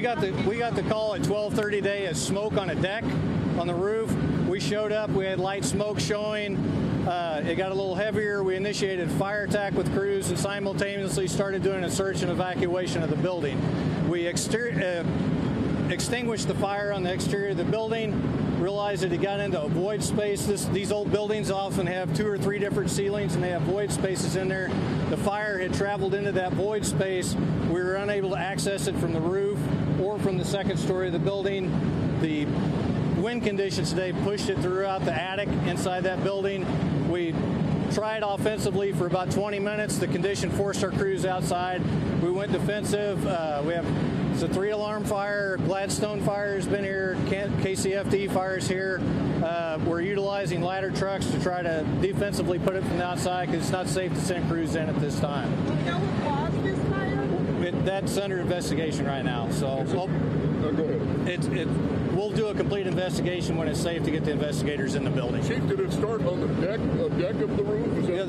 got the call at 12:30 today as smoke on a deck on the roof. We showed up. We had light smoke showing. It got a little heavier. We initiated fire attack with crews and simultaneously started doing a search and evacuation of the building. We extinguished the fire on the exterior of the building, realized that it got into a void space. These old buildings often have 2 or 3 different ceilings and they have void spaces in there. The fire had traveled into that void space. We were unable to access it from the roof or from the second story of the building. The wind conditions today pushed it throughout the attic inside that building. We tried offensively for about 20 minutes. The condition forced our crews outside. We went defensive. It's a 3-alarm fire. Gladstone fire has been here. KCFD fire's here. We're utilizing ladder trucks to try to defensively put it from the outside because it's not safe to send crews in at this time. Do you know what caused this fire? That's under investigation right now. So go ahead. We'll do a complete investigation when it's safe to get the investigators in the building. Chief, did it start on the deck of the roof? Yeah,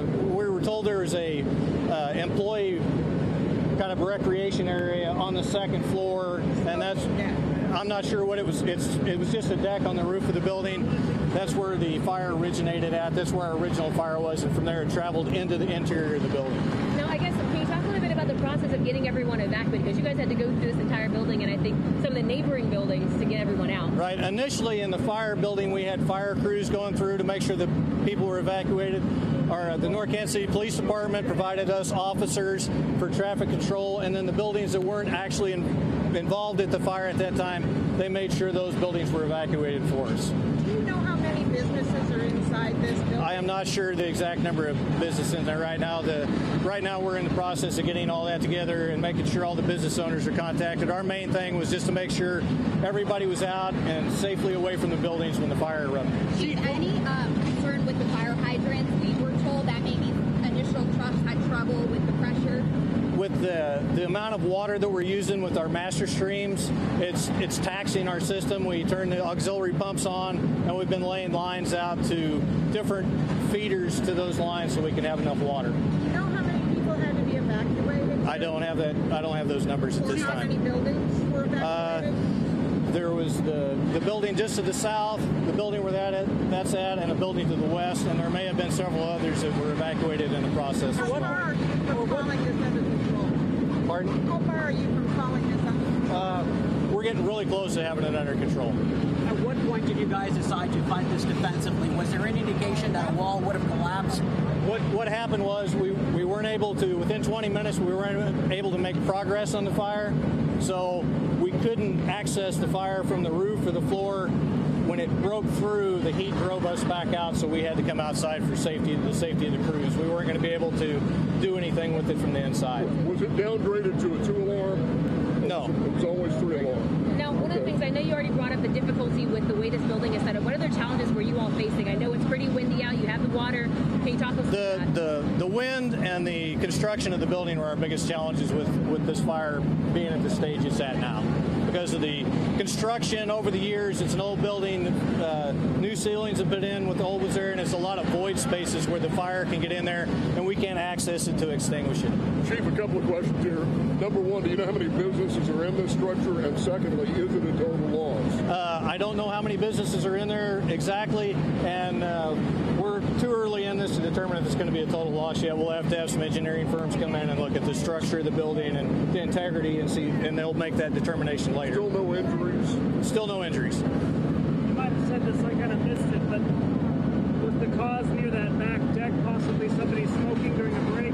we were told there was a employee kind of recreation area on the second floor, and I'm not sure what it was. It was just a deck on the roof of the building. That's where the fire originated at. That's where our original fire was, and from there it traveled into the interior of the building. Now, I guess, can you talk a little bit about the process of getting everyone evacuated? Because you guys had to go through this entire building and I think some of the neighboring buildings to get everyone out. Right. Initially in the fire building, we had fire crews going through to make sure that people were evacuated. The North Kansas City Police Department provided us officers for traffic control, and then the buildings that weren't actually involved at the fire at that time, they made sure those buildings were evacuated for us. Do you know how many businesses are inside this building? I am not sure the exact number of businesses in there right now. Right now we're in the process of getting all that together and making sure all the business owners are contacted. Our main thing was just to make sure everybody was out and safely away from the buildings when the fire erupted. Chief, any concern with the fire hydrants? We were told that maybe initial trucks had trouble with the pressure. With the amount of water that we're using with our master streams, it's taxing our system. We turn the auxiliary pumps on, and we've been laying lines out to different feeders to those lines so we can have enough water. Do you know how many people had to be evacuated? I don't have that. I don't have those numbers at this time. How many buildings were evacuated? There was the building just to the south, the building where that's at, and a building to the west, and there may have been several others that were evacuated in the process. How far are you from calling this under control? Pardon? How far are you from calling this under control? We're getting really close to having it under control. At what point did you guys decide to fight this defensively? Was there any indication that a wall would have collapsed? What happened was we weren't able to, within 20 minutes, we weren't able to make progress on the fire. So we couldn't access the fire from the roof or the floor. When it broke through, the heat drove us back out, so we had to come outside for the safety of the crews. We weren't going to be able to do anything with it from the inside. Was it downgraded to a 2-alarm? No. It was always 3-alarm. Now, one of the things, I know you already brought up the difficulty with the way this building is set up. What other challenges were you all facing? I know it's pretty windy out. You have the water. Can you talk about that? The wind and the construction of the building were our biggest challenges with this fire being at the stage it's at now. Because of the construction over the years, it's an old building. New ceilings have been in with the old ones there, and it's a lot of void spaces where the fire can get in there, and we can't access it to extinguish it. Chief, a couple of questions here. Number one, do you know how many businesses are in this structure? And secondly, is it a total loss? I don't know how many businesses are in there exactly, and we're too early in this to determine if it's going to be a total loss yet. We'll have to have some engineering firms come in and look at the structure of the building and the integrity and see, and they'll make that determination later. Still no injuries? Still no injuries. You might have said this, I kind of missed it, but was the cause near that back deck possibly somebody smoking during a break?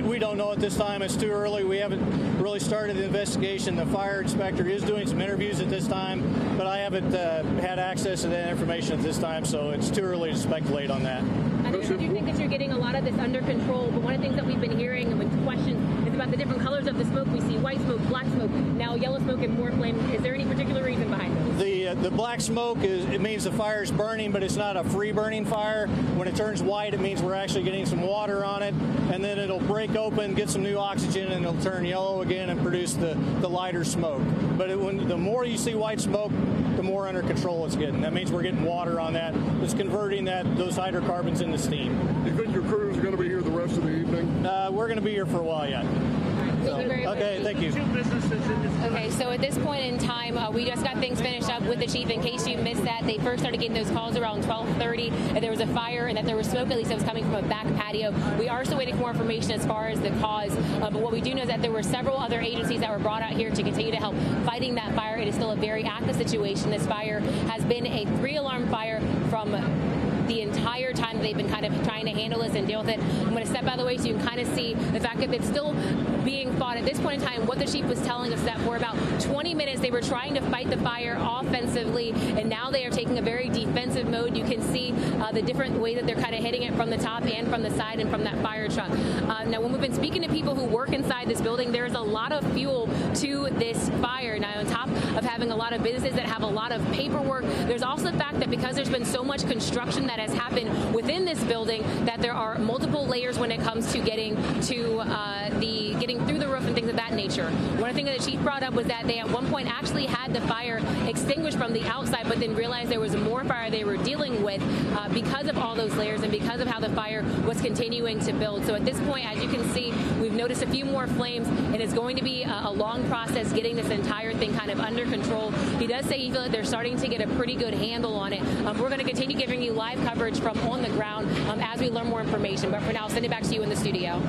We don't know at this time. It's too early. We haven't really started the investigation. The fire inspector is doing some interviews at this time, but I haven't had access to that information at this time, so it's too early to speculate on that. I do think that you're getting a lot of this under control, but one of the things that we've been hearing and with questions is about the different colors of the smoke. We see white smoke, black smoke, now yellow smoke and more flame. Is there any particular reason behind this? The black smoke it means the fire is burning, but it's not a free burning fire. When it turns white, it means we're actually getting some water on it, and then it'll break open, get some new oxygen, and it'll turn yellow again and produce the lighter smoke. But the more you see white smoke, the more under control it's getting. That means we're getting water on that. It's converting those hydrocarbons into steam. Do you think your crew is going to be here the rest of the evening? We're going to be here for a while yet. Thank you very much. Okay, thank you. Two businesses in this. Okay, so at this point in time, we just got things finished up with the chief. In case you missed that, they first started getting those calls around 12:30, and there was a fire and that there was smoke, at least that was coming from a back patio. We are still waiting for more information as far as the cause, but what we do know is that there were several other agencies that were brought out here to continue to help fighting that fire. It is still a very active situation. This fire has been a 3-alarm fire from the entire time that they've been kind of trying to handle this and deal with it. I'm going to step out of the way so you can kind of see the fact that it's still being fought. At this point in time, what the chief was telling us that for about 20 minutes they were trying to fight the fire offensively, and now they are taking a very defensive mode. You can see the different way that they're kind of hitting it from the top and from the side and from that fire truck. Now, when we've been speaking to people who work inside this building, there's a lot of fuel to this fire. Now, on top of having a lot of businesses that have a lot of paperwork, there's also the fact that because there's been so much construction that has happened within this building, that there are multiple layers when it comes to getting to getting through the roof and things of that nature. One thing that the chief brought up was that they at one point actually had the fire extinguished from the outside, but then realized there was more fire they were dealing with because of all those layers and because of how the fire was continuing to build. So at this point, as you can see, we've noticed a few more flames, and it's going to be a long process getting this entire thing kind of under control. He does say he feels like they're starting to get a pretty good handle on it. We're going to continue giving you live coverage from on the ground as we learn more information. But for now, I'll send it back to you in the studio.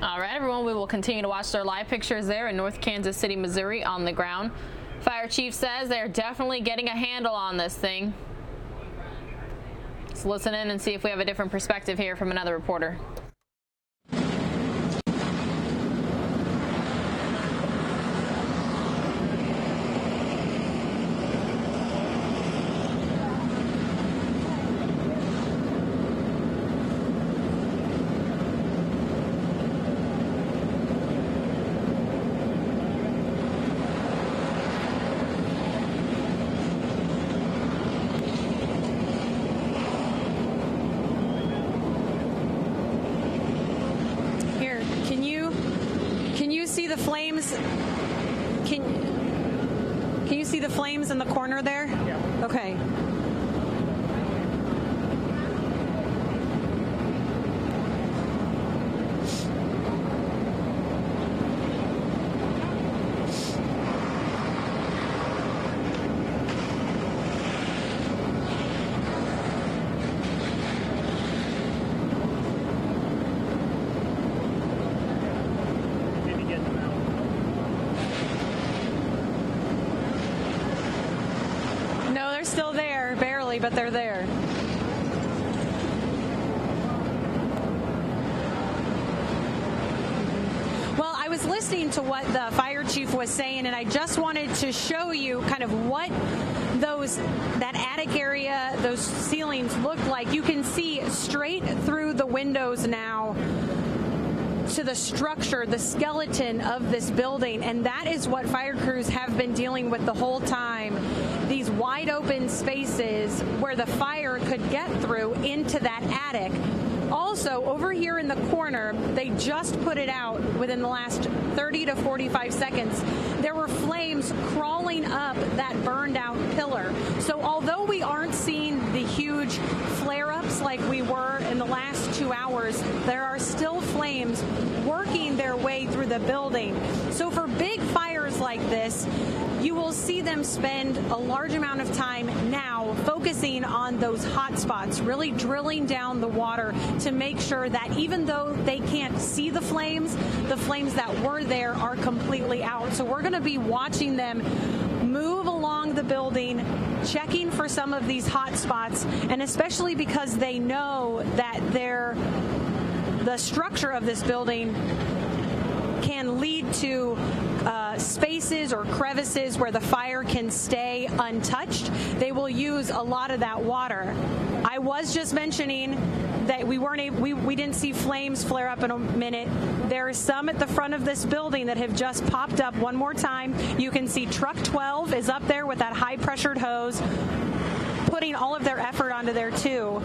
All right, everyone, we will continue to watch their live pictures there in North Kansas City, Missouri on the ground. Fire chief says they're definitely getting a handle on this thing. Let's listen in and see if we have a different perspective here from another reporter. The flames. Can you see the flames in the corner there? Yeah. Okay. Still there, barely, but they're there. Well, I was listening to what the fire chief was saying, and I just wanted to show you kind of what that attic area, those ceilings look like. You can see straight through the windows now to the structure, the skeleton of this building, and that is what fire crews have been dealing with the whole time. These wide open spaces where the fire could get through into that attic. Also, over here in the corner, they just put it out within the last 30 to 45 seconds. There were flames crawling up that burned out pillar. So although we aren't seeing the huge flare-ups like we were in the last 2 hours, there are still flames working their way through the building. So for big fires like this, you will see them spend a large amount of time now focusing on those hot spots, really drilling down the water to make sure that even though they can't see the flames that were there are completely out. So we're going to be watching them move along the building, checking for some of these hot spots, and especially because they know that the structure of this building can lead to spaces or crevices where the fire can stay untouched. They will use a lot of that water. I was just mentioning that we didn't see flames flare up in a minute. There are some at the front of this building that have just popped up one more time. You can see truck 12 is up there with that high pressured hose, putting all of their effort onto there too.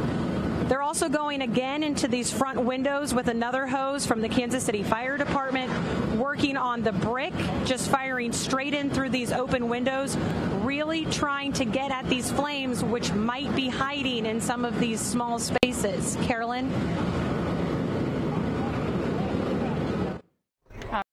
They're also going again into these front windows with another hose from the Kansas City Fire Department, working on the brick, just firing straight in through these open windows, really trying to get at these flames which might be hiding in some of these small spaces. Carolyn?